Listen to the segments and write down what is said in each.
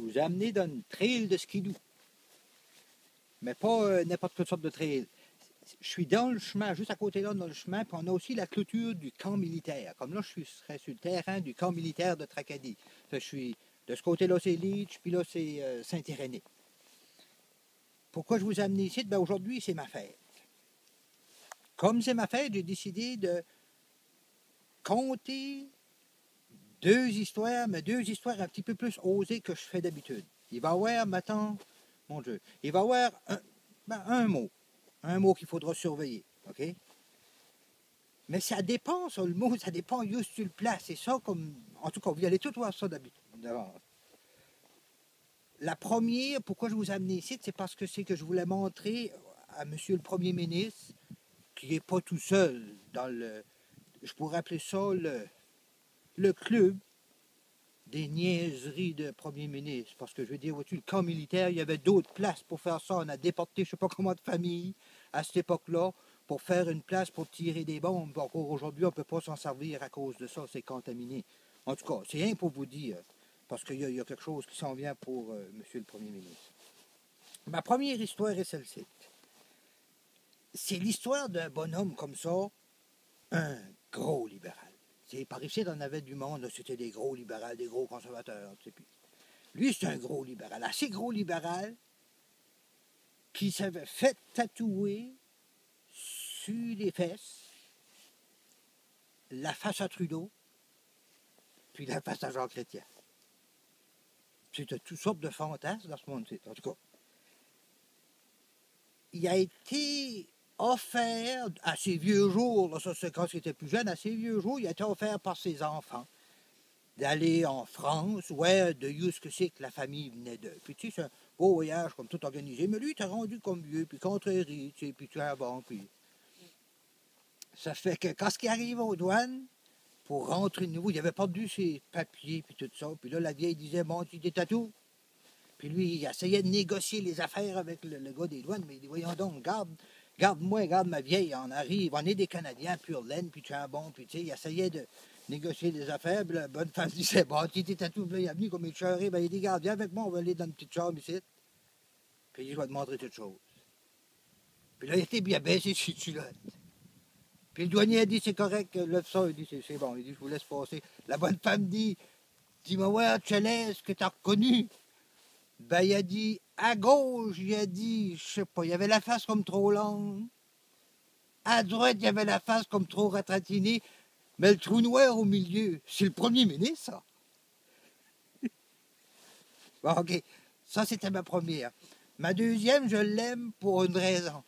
vous ai amené dans une trail de skidoo. Mais pas n'importe quelle sorte de trail. Je suis dans le chemin, juste à côté là, dans le chemin, puis on a aussi la clôture du camp militaire. Comme là, serais sur le terrain du camp militaire de Tracadie. Je suis de ce côté-là, c'est Leach, puis là, c'est Saint-Irénée. Pourquoi je vous ai amené ici? Ben, aujourd'hui, c'est ma fête. Comme c'est ma fête, j'ai décidé de compter deux histoires, mais deux histoires un petit peu plus osées que je fais d'habitude. Il va y avoir, maintenant, mon Dieu, il va y avoir un mot qu'il faudra surveiller, OK? Mais ça dépend, ça, le mot, ça dépend juste sur le place. C'est ça comme, en tout cas, vous allez tout voir ça d'avance. La première, pourquoi je vous ai amené ici, c'est parce que je voulais montrer à Monsieur le Premier ministre, qui n'est pas tout seul dans le, je pourrais appeler ça le club des niaiseries de Premier ministre. Parce que je veux dire, vois-tu, le camp militaire, il y avait d'autres places pour faire ça. On a déporté je ne sais pas comment de familles à cette époque-là pour faire une place pour tirer des bombes. Encore aujourd'hui, on ne peut pas s'en servir à cause de ça, c'est contaminé. En tout cas, c'est rien pour vous dire, parce qu'il y a quelque chose qui s'en vient pour Monsieur le Premier ministre. Ma première histoire est celle-ci. C'est l'histoire d'un bonhomme comme ça, un gros libéral. Par ici, on avait du monde, c'était des gros libéraux, des gros conservateurs. Puis lui, c'est un gros libéral, assez gros libéral, qui s'avait fait tatouer sur les fesses la face à Trudeau, puis la face à Jean Chrétien. C'était toutes sortes de fantasmes dans ce monde-ci. En tout cas, il a été offert à ses vieux jours, là, ça c'est quand il était plus jeune, à ses vieux jours, il a été offert par ses enfants d'aller en France, ouais, de où ce que c'est que la famille venait de. Puis tu sais, c'est un beau voyage comme tout organisé, mais lui, il t'a rendu comme vieux, puis contrarié, tu sais, puis tu es bon, puis... Ça fait que quand il arrive aux douanes, pour rentrer de nouveau, il avait perdu ses papiers, puis tout ça, puis là, la vieille disait, bon, tu t'es tatoué. Puis lui, il essayait de négocier les affaires avec le gars des douanes, mais il dit, voyons donc, garde-moi, garde ma vieille, on arrive, on est des Canadiens pure laine, puis tu es un bon, puis tu sais, il essayait de négocier des affaires, puis la bonne femme disait, bon, tu t'es tatoué, puis là, il est venu comme il cheurait, ben il dit, garde, viens avec moi, on va aller dans une petite chambre ici, puis il dit, je vais te montrer toute chose. Puis là, il était bien baissé sur culotte. Puis le douanier a dit, c'est correct, lève ça, il dit, c'est bon, il dit, je vous laisse passer. La bonne femme dit, dis-moi, ouais, Tchelès, est-ce que t'as reconnu? Ben, il a dit, à gauche, il a dit, je sais pas, il y avait la face comme trop longue. À droite, il y avait la face comme trop ratratinée. Mais le trou noir au milieu, c'est le premier ministre, ça. Bon, OK. Ça, c'était ma première. Ma deuxième, je l'aime pour une raison.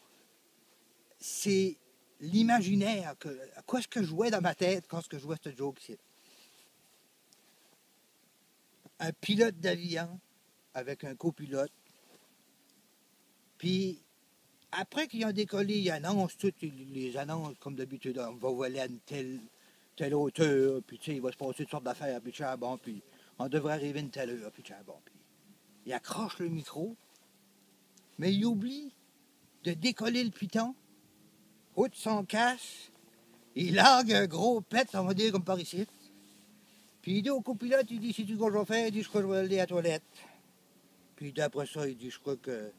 C'est l'imaginaire. À quoi est-ce que je jouais dans ma tête quand je jouais ce joke-ci? Un pilote d'avion avec un copilote. Puis, après qu'ils ont décollé, ils annoncent toutes les annonces, comme d'habitude, on va voler à une telle hauteur, puis tu sais, il va se passer toutes sortes d'affaires, puis tiens, bon, puis on devrait arriver à une telle heure, puis tiens, bon, puis il accroche le micro, mais il oublie de décoller le piton, haute son cache, il largue un gros pet, on va dire, comme par ici, puis il dit au copilote, il dit, si tu veux que je vais faire, il dit, je crois que je vais aller à la toilette. Puis d'après ça, il dit, je crois que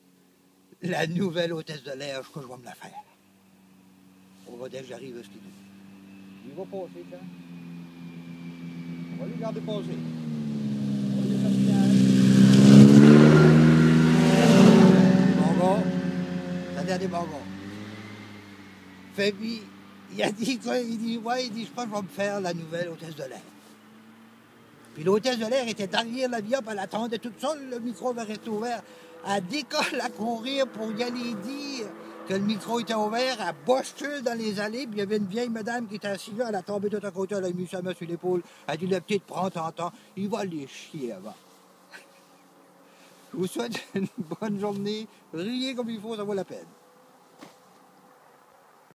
la nouvelle hôtesse de l'air, je crois que je vais me la faire. On va dire que j'arrive à ce qu'il dit. Il va passer, tiens. On va lui garder passer. On va lui faire bon gars. C'est un dernier bon gars. Fait puis, il a dit quoi? Il dit, ouais, il dit, je pense que je vais me faire la nouvelle hôtesse de l'air. Puis l'hôtesse de l'air était derrière l'avion, puis elle attendait toute seule, le micro va rester ouvert. Elle décolle à courir pour y aller dire que le micro était ouvert, elle bosse-tule dans les allées, puis il y avait une vieille madame qui était assise là, elle a tombé tout à côté, elle a mis sa main sur l'épaule, elle a dit, la petite, prends ton temps, il va les chier avant. Je vous souhaite une bonne journée, riez comme il faut, ça vaut la peine.